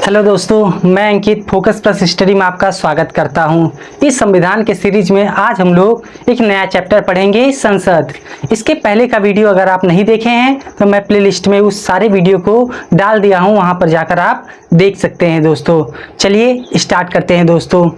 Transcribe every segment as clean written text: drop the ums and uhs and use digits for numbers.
Hello दोस्तों, मैं अंकित focus plus study में आपका स्वागत करता हूं। इस संविधान के सीरीज में आज हम लोग एक नया चैप्टर पढ़ेंगे, संसद। इसके पहले का वीडियो अगर आप नहीं देखे हैं तो मैं प्लेलिस्ट में उस सारे वीडियो को डाल दिया हूं, वहां पर जाकर आप देख सकते हैं दोस्तों। चलिए स्टार्ट करते हैं दोस्तों।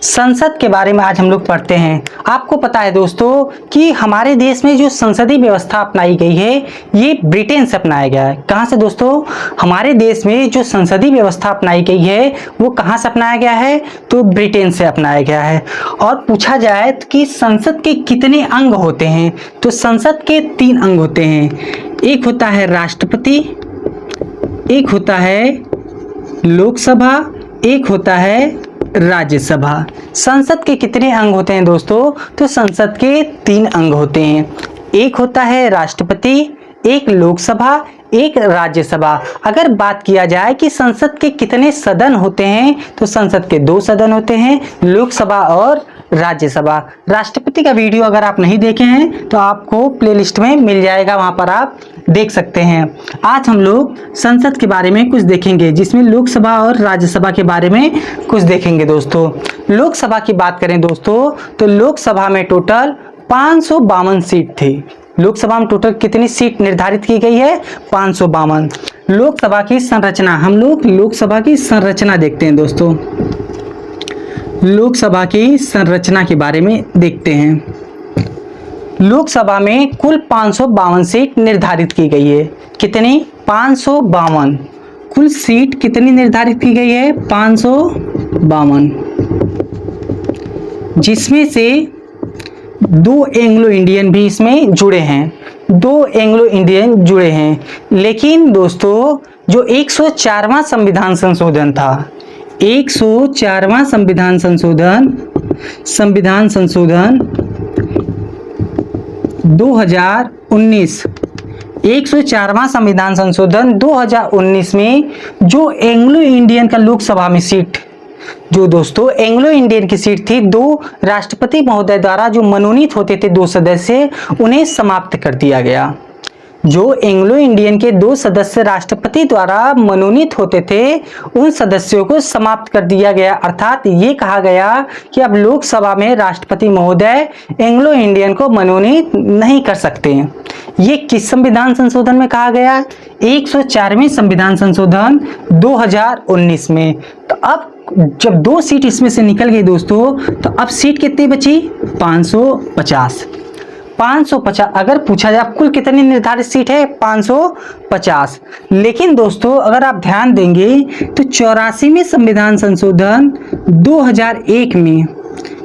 संसद के बारे में आज हम लोग पढ़ते हैं। आपको पता है दोस्तों कि हमारे देश में जो संसदीय व्यवस्था अपनाई गई है ये ब्रिटेन से अपनाया गया है। कहाँ से दोस्तों? हमारे देश में जो संसदीय व्यवस्था अपनाई गई है वो कहाँ से अपनाया गया है? तो ब्रिटेन से अपनाया गया है। और पूछा जाए कि संसद के कितने अंग होते हैं, तो संसद के 3 अंग होते हैं। एक होता है राष्ट्रपति, एक होता है लोकसभा, एक होता है राज्यसभा। संसद के कितने अंग होते हैं दोस्तों? तो संसद के 3 अंग होते हैं। एक होता है राष्ट्रपति, एक लोकसभा, एक राज्यसभा। अगर बात किया जाए कि संसद के कितने सदन होते हैं तो संसद के 2 सदन होते हैं, लोकसभा और राज्यसभा। राष्ट्रपति का वीडियो अगर आप नहीं देखे हैं तो आपको प्लेलिस्ट में मिल जाएगा, वहां पर आप देख सकते हैं। आज हम लोग संसद के बारे में कुछ देखेंगे, जिसमें लोकसभा और राज्यसभा के बारे में कुछ देखेंगे दोस्तों। लोकसभा की बात करें दोस्तों तो लोकसभा में टोटल 552 सीट थी। लोकसभा में टोटल कितनी सीट निर्धारित की गई है? 552। लोकसभा की संरचना, हम लोग लोकसभा की संरचना देखते हैं दोस्तों। लोकसभा की संरचना के बारे में देखते हैं। लोकसभा में कुल 552 सीट निर्धारित की गई है। कितनी? 552। कुल सीट कितनी निर्धारित की गई है? 552, जिसमें से 2 एंग्लो इंडियन भी इसमें जुड़े हैं। 2 एंग्लो इंडियन जुड़े हैं। लेकिन दोस्तों जो 104वां संविधान संशोधन था, 104वां संविधान संशोधन 2019, 104वां संविधान संशोधन 2019 में जो एंग्लो इंडियन का लोकसभा में सीट, जो दोस्तों एंग्लो इंडियन की सीट थी, 2 राष्ट्रपति महोदय द्वारा जो मनोनीत होते थे 2 सदस्य, उन्हें समाप्त कर दिया गया। जो एंग्लो इंडियन के 2 सदस्य राष्ट्रपति द्वारा मनोनीत होते थे उन सदस्यों को समाप्त कर दिया गया। अर्थात ये कहा गया कि अब लोकसभा में राष्ट्रपति महोदय एंग्लो इंडियन को मनोनीत नहीं कर सकते। ये किस संविधान संशोधन में कहा गया? 104वें संविधान संशोधन 2019 में। तो अब जब 2 सीट इसमें से निकल गई दोस्तों, तो अब सीट कितनी बची? 550। 550। अगर पूछा जाए कुल कितनी निर्धारित सीट है? 550। लेकिन दोस्तों अगर आप ध्यान देंगे तो 84वें संविधान संशोधन 2001 में,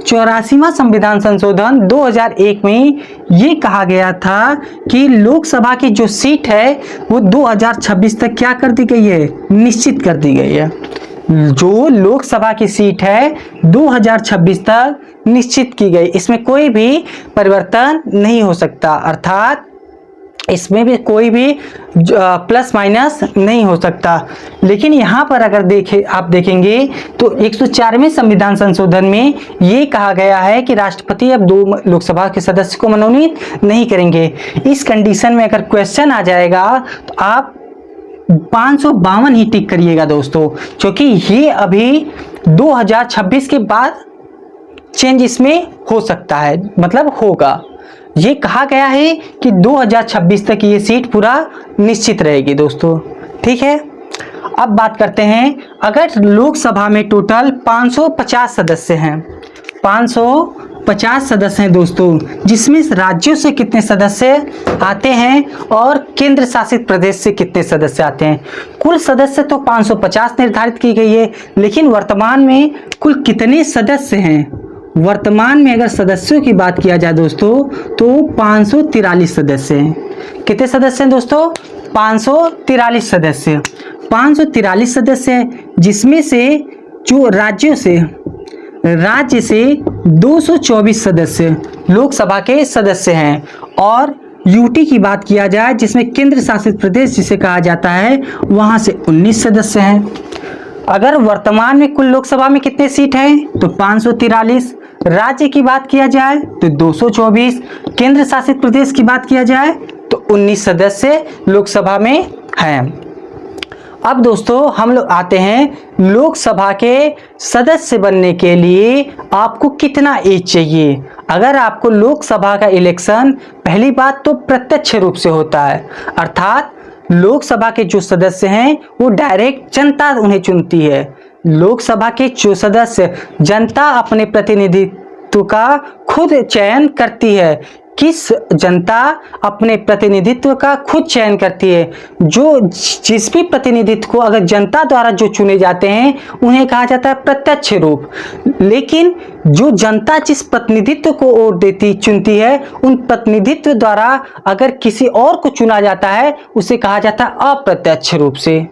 84वां संविधान संशोधन 2001 में ये कहा गया था कि लोकसभा की जो सीट है वो 2026 तक क्या कर दी गई है? निश्चित कर दी गई है। जो लोकसभा की सीट है 2026 तक निश्चित की गई, इसमें कोई भी परिवर्तन नहीं हो सकता। अर्थात इसमें भी कोई भी प्लस माइनस नहीं हो सकता। लेकिन यहाँ पर अगर आप देखेंगे तो 104वें संविधान संशोधन में ये कहा गया है कि राष्ट्रपति अब 2 लोकसभा के सदस्य को मनोनीत नहीं करेंगे। इस कंडीशन में अगर क्वेश्चन आ जाएगा तो आप 552 ही टिक करिएगा दोस्तों, क्योंकि ये अभी 2026 के बाद चेंज इसमें हो सकता है, मतलब होगा। ये कहा गया है कि 2026 तक ये सीट पूरा निश्चित रहेगी दोस्तों। ठीक है, अब बात करते हैं, अगर लोकसभा में टोटल 550 सदस्य हैं, 550 सदस्य हैं दोस्तों, जिसमें राज्यों से कितने सदस्य आते हैं और केंद्र शासित प्रदेश से कितने सदस्य आते हैं। कुल सदस्य तो 550 निर्धारित की गई है, लेकिन वर्तमान में कुल कितने सदस्य हैं? वर्तमान में अगर सदस्यों की बात किया जाए दोस्तों तो 543 सदस्य हैं। कितने सदस्य हैं दोस्तों? 543 सदस्य। 543 सदस्य हैं, जिसमें से जो राज्य से 224 सदस्य लोकसभा के सदस्य हैं। और यूटी की बात किया जाए, जिसमें केंद्र शासित प्रदेश जिसे कहा जाता है, वहां से 19 सदस्य हैं। अगर वर्तमान में कुल लोकसभा में कितने सीट हैं? तो 543। राज्य की बात किया जाए तो 224, केंद्र शासित प्रदेश की बात किया जाए तो 19 सदस्य लोकसभा में हैं। अब दोस्तों हम लोग आते हैं लोकसभा के सदस्य बनने के लिए आपको कितना एज चाहिए। अगर आपको लोकसभा का इलेक्शन पहली बात तो प्रत्यक्ष रूप से होता है, अर्थात लोकसभा के जो सदस्य हैं वो डायरेक्ट जनता उन्हें चुनती है। लोकसभा के जो सदस्य जनता अपने प्रतिनिधित्व का खुद चयन करती है। किस जनता अपने प्रतिनिधित्व का खुद चयन करती है। जो जिस भी प्रतिनिधित्व को अगर जनता द्वारा जो चुने जाते हैं उन्हें कहा जाता है प्रत्यक्ष रूप। लेकिन जो जनता जिस प्रतिनिधित्व को वोट देती चुनती है उन प्रतिनिधित्व द्वारा अगर किसी और को चुना जाता है उसे कहा जाता है अप्रत्यक्ष रूप से।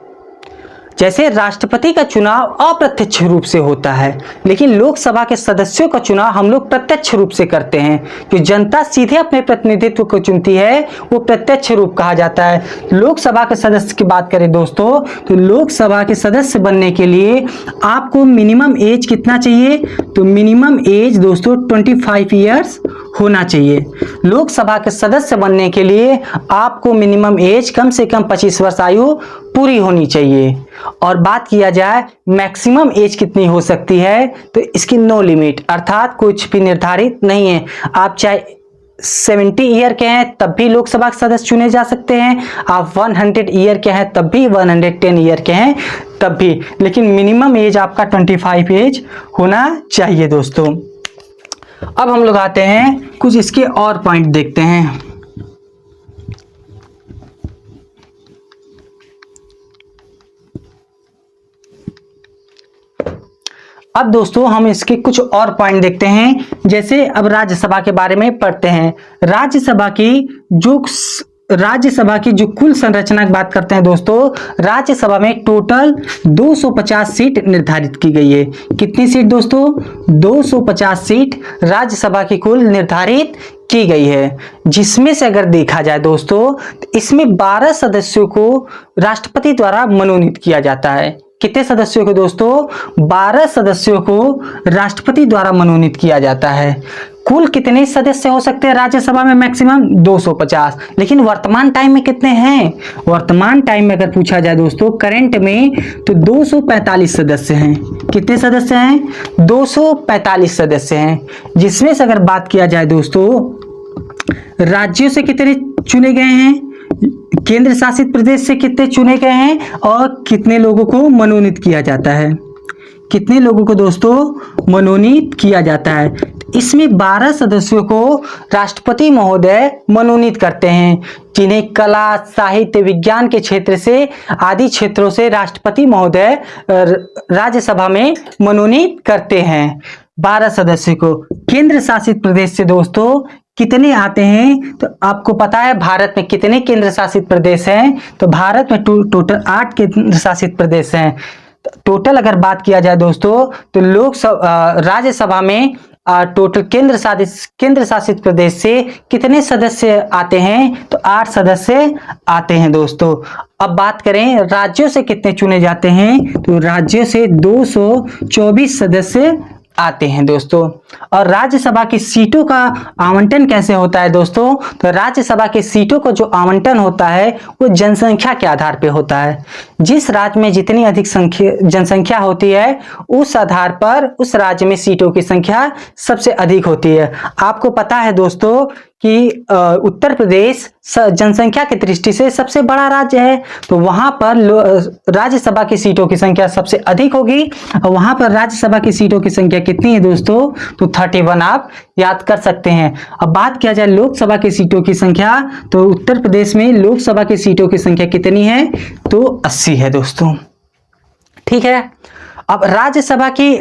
जैसे राष्ट्रपति का चुनाव अप्रत्यक्ष रूप से होता है, लेकिन लोकसभा के सदस्यों का चुनाव हम लोग प्रत्यक्ष रूप से करते हैं। जो जनता सीधे अपने प्रतिनिधित्व को चुनती है वो प्रत्यक्ष रूप कहा जाता है। लोकसभा के सदस्य की बात करें दोस्तों, तो लोकसभा के सदस्य बनने के लिए आपको मिनिमम एज कितना चाहिए, तो मिनिमम एज दोस्तों 25 ईयर्स होना चाहिए। लोकसभा के सदस्य बनने के लिए आपको मिनिमम एज कम से कम 25 वर्ष आयु पूरी होनी चाहिए। और बात किया जाए मैक्सिमम एज कितनी हो सकती है, तो इसकी नो लिमिट, अर्थात कुछ भी निर्धारित नहीं है। आप चाहे 70 ईयर के हैं तब भी लोकसभा के सदस्य चुने जा सकते हैं, आप 100 ईयर के हैं तब भी, 110 ईयर के हैं तब भी, लेकिन मिनिमम एज आपका 25 एज होना चाहिए दोस्तों। अब हम लोग आते हैं कुछ इसके और पॉइंट देखते हैं। अब दोस्तों हम इसके कुछ और पॉइंट देखते हैं। जैसे अब राज्यसभा के बारे में पढ़ते हैं। राज्यसभा की जो कुल संरचना की बात करते हैं दोस्तों, राज्यसभा में टोटल 250 सीट निर्धारित की गई है। कितनी सीट दोस्तों, 250 सीट राज्यसभा की कुल निर्धारित की गई है। जिसमें से अगर देखा जाए दोस्तों, इसमें 12 सदस्यों को राष्ट्रपति द्वारा मनोनीत किया जाता है। कितने सदस्यों को दोस्तों, 12 सदस्यों को राष्ट्रपति द्वारा मनोनीत किया जाता है। कुल कितने सदस्य हो सकते हैं राज्यसभा में, मैक्सिमम 250। लेकिन वर्तमान टाइम में कितने हैं, वर्तमान टाइम में अगर पूछा जाए दोस्तों करंट में, तो 245 सदस्य हैं। कितने सदस्य हैं, 245 सदस्य हैं। जिसमें से अगर बात किया जाए दोस्तों राज्यों से कितने चुने गए हैं, केंद्र शासित प्रदेश से कितने चुने गए हैं, और कितने लोगों को मनोनीत किया जाता है, कितने लोगों को दोस्तों मनोनीत किया जाता है। इसमें 12 सदस्यों को राष्ट्रपति महोदय मनोनीत करते हैं, जिन्हें कला, साहित्य, विज्ञान के क्षेत्र से आदि क्षेत्रों से राष्ट्रपति महोदय राज्यसभा में मनोनीत करते हैं। 12 सदस्य को। केंद्र शासित प्रदेश से दोस्तों कितने आते हैं, तो आपको पता है भारत में कितने केंद्र शासित प्रदेश हैं, तो भारत में टोटल 8 केंद्र शासित प्रदेश हैं। टोटल अगर बात किया जाए दोस्तों, तो राज्यसभा में टोटल केंद्र शासित प्रदेश से कितने सदस्य आते हैं, तो 8 सदस्य आते हैं दोस्तों। अब बात करें राज्यों से कितने चुने जाते हैं, तो राज्यों से 224 सदस्य आते हैं दोस्तों। और राज्यसभा की सीटों का आवंटन कैसे होता है दोस्तों, तो राज्यसभा की सीटों को जो आवंटन होता है वो जनसंख्या के आधार पे होता है। जिस राज्य में जितनी अधिक जनसंख्या होती है उस आधार पर उस राज्य में सीटों की संख्या सबसे अधिक होती है। आपको पता है दोस्तों कि उत्तर प्रदेश जनसंख्या की दृष्टि से सबसे बड़ा राज्य है, तो वहां पर राज्यसभा की सीटों की संख्या सबसे अधिक होगी। और वहां पर राज्यसभा की सीटों की संख्या कितनी है दोस्तों, तो 31 आप याद कर सकते हैं। अब बात किया जाए लोकसभा की सीटों की संख्या, तो उत्तर प्रदेश में लोकसभा की सीटों की संख्या कितनी है, तो 80 है दोस्तों। ठीक है। अब राज्यसभा की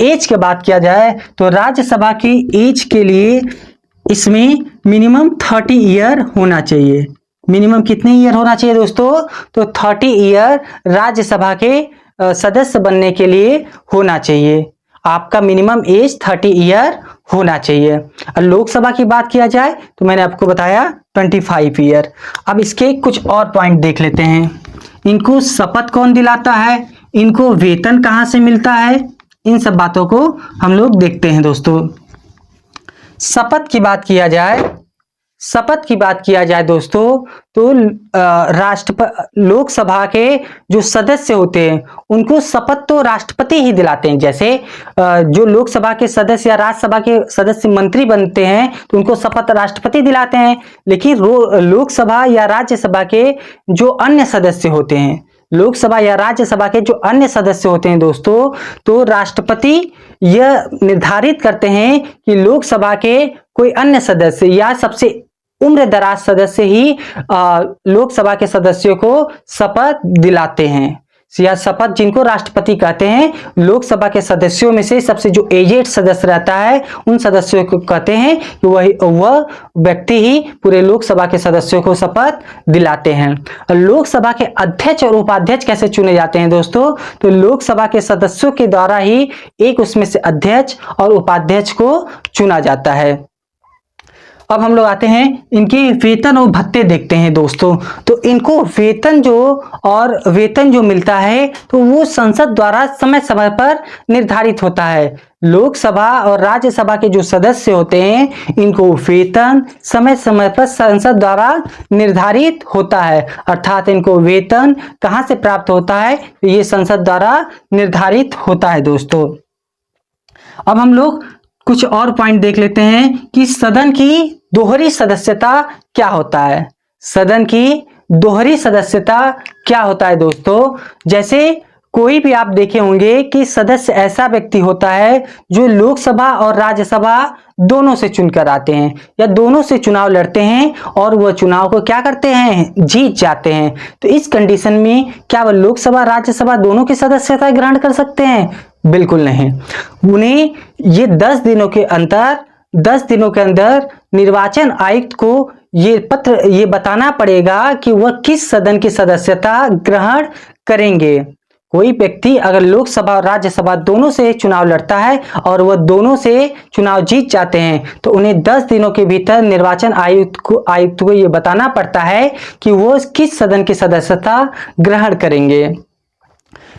एज की बात किया जाए, तो राज्यसभा की एज के लिए इसमें मिनिमम 30 ईयर होना चाहिए। मिनिमम कितने ईयर होना चाहिए दोस्तों, तो 30 ईयर राज्यसभा के सदस्य बनने के लिए होना चाहिए। आपका मिनिमम एज 30 ईयर होना चाहिए। और लोकसभा की बात किया जाए तो मैंने आपको बताया 25 ईयर। अब इसके कुछ और पॉइंट देख लेते हैं। इनको शपथ कौन दिलाता है, इनको वेतन कहाँ से मिलता है, इन सब बातों को हम लोग देखते हैं दोस्तों। शपथ की बात किया जाए, शपथ की बात किया जाए दोस्तों, तो लोकसभा के जो सदस्य होते हैं उनको शपथ तो राष्ट्रपति ही दिलाते हैं। जैसे जो लोकसभा के सदस्य या राज्यसभा के सदस्य मंत्री बनते हैं तो उनको शपथ राष्ट्रपति दिलाते हैं, लेकिन लोकसभा या राज्यसभा के जो अन्य सदस्य होते हैं, लोकसभा या राज्यसभा के जो अन्य सदस्य होते हैं दोस्तों, तो राष्ट्रपति यह निर्धारित करते हैं कि लोकसभा के कोई अन्य सदस्य या सबसे उम्र दराज सदस्य ही लोकसभा के सदस्यों को शपथ दिलाते हैं, या शपथ जिनको राष्ट्रपति कहते हैं। लोकसभा के सदस्यों में से सबसे जो एजेड सदस्य रहता है उन सदस्यों को कहते हैं कि वह व्यक्ति ही पूरे लोकसभा के सदस्यों को शपथ दिलाते हैं। लोकसभा के अध्यक्ष और उपाध्यक्ष कैसे चुने जाते हैं दोस्तों, तो लोकसभा के सदस्यों के द्वारा ही एक उसमें से अध्यक्ष और उपाध्यक्ष को चुना जाता है। अब हम लोग आते हैं इनके वेतन और भत्ते देखते हैं दोस्तों। तो इनको वेतन जो मिलता है तो वो संसद द्वारा समय समय पर निर्धारित होता है। लोकसभा और राज्यसभा के जो सदस्य होते हैं इनको वेतन समय समय पर संसद द्वारा निर्धारित होता है, अर्थात इनको वेतन कहां से प्राप्त होता है, ये संसद द्वारा निर्धारित होता है दोस्तों। अब हम लोग कुछ और पॉइंट देख लेते हैं कि सदन की दोहरी सदस्यता क्या होता है। सदन की दोहरी सदस्यता क्या होता है दोस्तों, जैसे कोई भी आप देखे होंगे कि सदस्य ऐसा व्यक्ति होता है जो लोकसभा और राज्यसभा दोनों से चुनकर आते हैं या दोनों से चुनाव लड़ते हैं और वह चुनाव को क्या करते हैं, जीत जाते हैं। तो इस कंडीशन में क्या वह लोकसभा राज्यसभा दोनों की सदस्यता ग्रहण कर सकते हैं? बिल्कुल नहीं। उन्हें ये 10 दिनों के अंदर निर्वाचन आयुक्त को ये बताना पड़ेगा कि वह किस सदन की सदस्यता ग्रहण करेंगे। कोई व्यक्ति अगर लोकसभा और राज्यसभा दोनों से चुनाव लड़ता है और वह दोनों से चुनाव जीत जाते हैं तो उन्हें 10 दिनों के भीतर निर्वाचन आयुक्त को ये बताना पड़ता है कि वो किस सदन की सदस्यता ग्रहण करेंगे।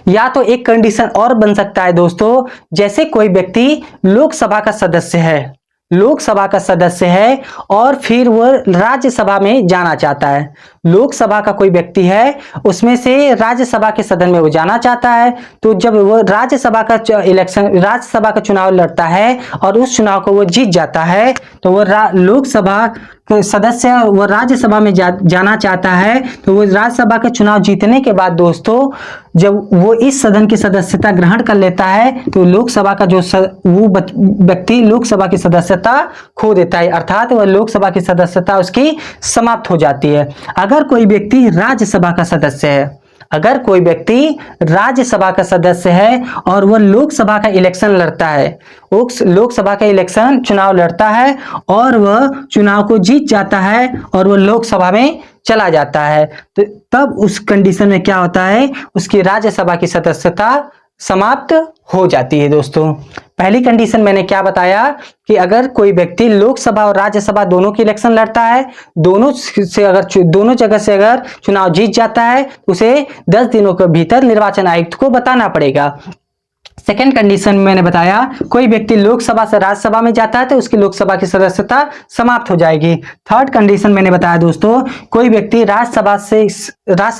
या तो एक कंडीशन और बन सकता है दोस्तों, जैसे कोई व्यक्ति लोकसभा का सदस्य है और फिर वह राज्यसभा में जाना चाहता है। लोकसभा का कोई व्यक्ति है उसमें से राज्यसभा के सदन में वो जाना चाहता है, तो जब वो राज्यसभा का चुनाव लड़ता है और उस चुनाव को वो जीत जाता है तो वो लोकसभा सदस्य वो राज्यसभा में जाना चाहता है, तो वो राज्यसभा का चुनाव जीतने के बाद दोस्तों जब वो इस सदन की सदस्यता ग्रहण कर लेता है तो लोकसभा का वो व्यक्ति लोकसभा की सदस्यता खो देता है, अर्थात वह लोकसभा की सदस्यता उसकी समाप्त हो जाती है। अगर कोई व्यक्ति राज्यसभा का सदस्य है और वह लोकसभा का इलेक्शन लड़ता है, लोकसभा का इलेक्शन चुनाव लड़ता है और वह चुनाव को जीत जाता है और वह लोकसभा में चला जाता है, तो तब उस कंडीशन में क्या होता है, उसकी राज्यसभा की सदस्यता समाप्त हो जाती है दोस्तों। पहली कंडीशन मैंने क्या बताया कि अगर कोई व्यक्ति लोकसभा और राज्यसभा दोनों की इलेक्शन लड़ता है, दोनों जगह से अगर चुनाव जीत जाता है उसे 10 दिनों के भीतर निर्वाचन आयुक्त को बताना पड़ेगा। सेकेंड कंडीशन मैंने बताया कोई व्यक्ति लोकसभा से राज्यसभा में जाता है तो उसकी लोकसभा की सदस्यता समाप्त हो जाएगी। थर्ड कंडीशन मैंने बताया दोस्तों, कोई व्यक्ति राज्यसभा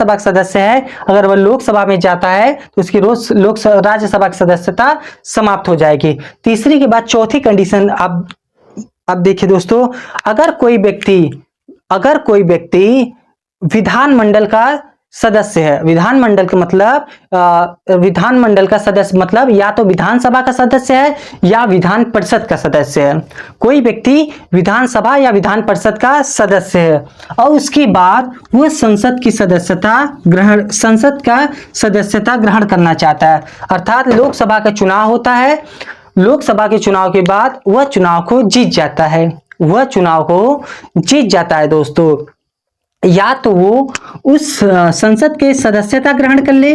का सदस्य है, अगर वह लोकसभा में जाता है तो उसकी राज्यसभा की सदस्यता समाप्त हो जाएगी। तीसरी के बाद चौथी कंडीशन अब देखिए दोस्तों, अगर कोई व्यक्ति विधानमंडल का सदस्य है, विधानमंडल का सदस्य मतलब या तो विधानसभा का सदस्य है या विधान परिषद का सदस्य है। कोई व्यक्ति विधानसभा या विधान परिषद का सदस्य है और उसके बाद वह संसद का सदस्यता ग्रहण करना चाहता है, अर्थात लोकसभा का चुनाव होता है, लोकसभा के चुनाव के बाद वह चुनाव को जीत जाता है दोस्तों। या तो वो उस संसद के सदस्यता ग्रहण कर ले,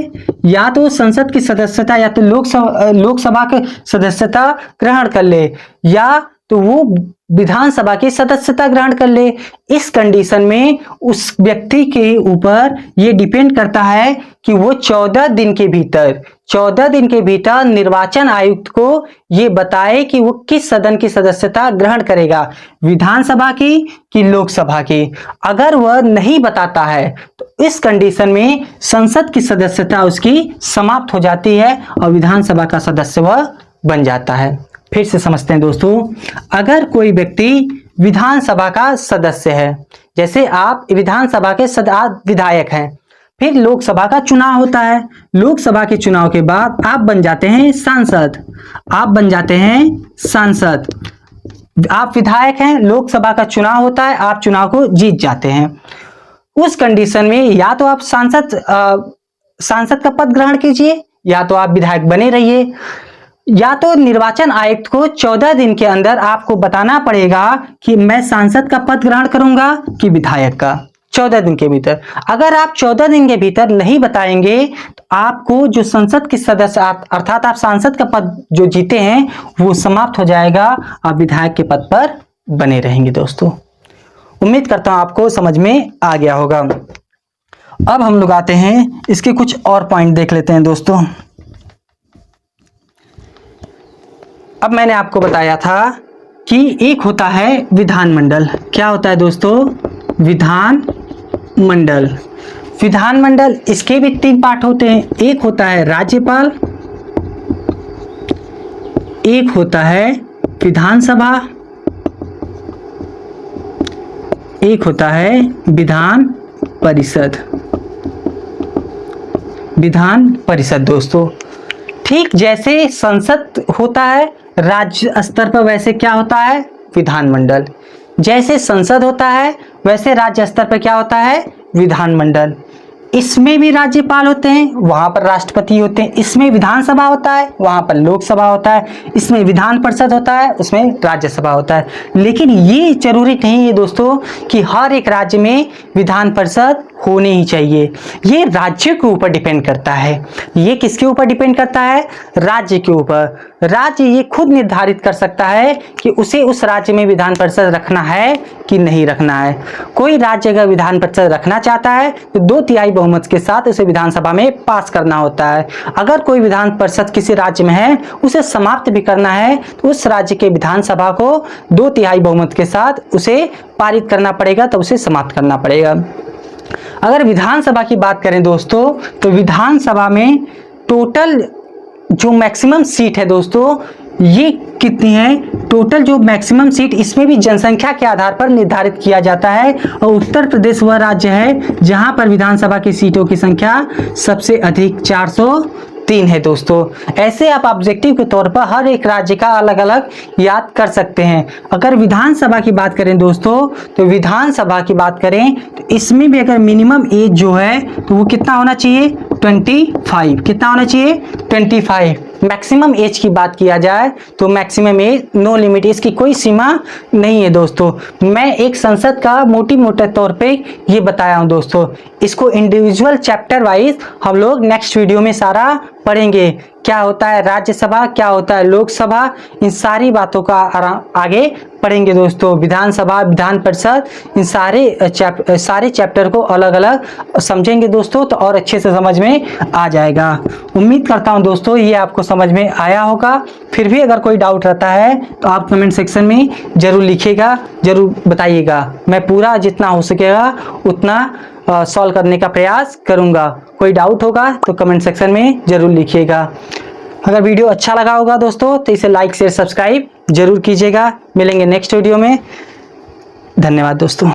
या तो संसद की सदस्यता या तो लोकसभा के सदस्यता ग्रहण कर ले, या तो वो विधानसभा की सदस्यता ग्रहण कर ले। इस कंडीशन में उस व्यक्ति के ऊपर ये डिपेंड करता है कि वो 14 दिन के भीतर निर्वाचन आयुक्त को ये बताए कि वो किस सदन की सदस्यता ग्रहण करेगा, विधानसभा की कि लोकसभा की। अगर वह नहीं बताता है तो इस कंडीशन में संसद की सदस्यता उसकी समाप्त हो जाती है और विधानसभा का सदस्य वह बन जाता है। फिर से समझते हैं दोस्तों, अगर कोई व्यक्ति विधानसभा का सदस्य है, जैसे आप विधानसभा के विधायक हैं, फिर लोकसभा का चुनाव होता है, लोकसभा के चुनाव के बाद आप बन जाते हैं सांसद, आप विधायक हैं, लोकसभा का चुनाव होता है, आप चुनाव को जीत जाते हैं। उस कंडीशन में या तो आप सांसद का पद ग्रहण कीजिए, या तो आप विधायक बने रहिए, या तो निर्वाचन आयुक्त को 14 दिन के अंदर आपको बताना पड़ेगा कि मैं सांसद का पद ग्रहण करूंगा कि विधायक का, 14 दिन के भीतर। अगर आप 14 दिन के भीतर नहीं बताएंगे तो आपको जो संसद के सदस्य अर्थात आप सांसद का पद जो जीते हैं वो समाप्त हो जाएगा, आप विधायक के पद पर बने रहेंगे। दोस्तों उम्मीद करता हूं आपको समझ में आ गया होगा। अब हम लोग आते हैं इसके कुछ और पॉइंट देख लेते हैं। दोस्तों अब मैंने आपको बताया था कि एक होता है विधानमंडल। क्या होता है दोस्तों? विधानमंडल, इसके भी 3 पार्ट होते हैं। एक होता है राज्यपाल, एक होता है विधानसभा, एक होता है विधान परिषद। दोस्तों ठीक जैसे संसद होता है राज्य स्तर पर, वैसे क्या होता है विधानमंडल। जैसे संसद होता है वैसे राज्य स्तर पर क्या होता है विधानमंडल। इसमें भी राज्यपाल होते हैं, वहां पर राष्ट्रपति होते हैं। इसमें विधानसभा होता है, वहां पर लोकसभा होता है। इसमें विधान परिषद होता है, उसमें राज्यसभा होता है। लेकिन ये जरूरी नहीं है दोस्तों कि हर एक राज्य में विधान परिषद होनी ही चाहिए। ये राज्य के ऊपर डिपेंड करता है। ये किसके ऊपर डिपेंड करता है? राज्य के ऊपर। राज्य ये खुद निर्धारित कर सकता है कि उसे उस राज्य में विधान परिषद रखना है कि नहीं रखना है। कोई राज्य अगर विधान परिषद रखना चाहता है तो 2/3 बहुमत के साथ उसे विधानसभा में पास करना होता है। अगर कोई विधान परिषद किसी राज्य में है, उसे समाप्त भी करना है तो उस राज्य के विधानसभा को 2/3 बहुमत के साथ उसे पारित करना पड़ेगा, तब उसे समाप्त करना पड़ेगा। अगर विधानसभा की बात करें दोस्तों, तो विधानसभा में टोटल जो मैक्सिमम सीट है दोस्तों, ये कितनी है? टोटल जो मैक्सिमम सीट, इसमें भी जनसंख्या के आधार पर निर्धारित किया जाता है। और उत्तर प्रदेश वह राज्य है जहां पर विधानसभा की सीटों की संख्या सबसे अधिक 403 है। दोस्तों ऐसे आप ऑब्जेक्टिव के तौर पर हर एक राज्य का अलग अलग याद कर सकते हैं। अगर विधानसभा की बात करें दोस्तों, तो विधानसभा की बात करें तो इसमें भी अगर मिनिमम एज जो है तो वो कितना होना चाहिए? 25। कितना होना चाहिए? 25। मैक्सिमम एज की बात किया जाए तो मैक्सिमम एज नो लिमिट, इसकी कोई सीमा नहीं है। दोस्तों मैं एक संसद का मोटे तौर पे ये बताया हूँ। दोस्तों इसको इंडिविजुअल चैप्टर वाइज हम लोग नेक्स्ट वीडियो में सारा पढ़ेंगे। क्या होता है राज्यसभा, क्या होता है लोकसभा, इन सारी बातों का आगे पढ़ेंगे। दोस्तों विधानसभा, विधान परिषद, इन सारे चैप्टर को अलग अलग समझेंगे दोस्तों, तो और अच्छे से समझ में आ जाएगा। उम्मीद करता हूं दोस्तों ये आपको समझ में आया होगा। फिर भी अगर कोई डाउट रहता है तो आप कमेंट सेक्शन में जरूर लिखिएगा, जरूर बताइएगा। मैं पूरा जितना हो सकेगा उतना सॉल्व करने का प्रयास करूंगा। कोई डाउट होगा तो कमेंट सेक्शन में जरूर लिखिएगा। अगर वीडियो अच्छा लगा होगा दोस्तों तो इसे लाइक शेयर सब्सक्राइब जरूर कीजिएगा। मिलेंगे नेक्स्ट वीडियो में। धन्यवाद दोस्तों।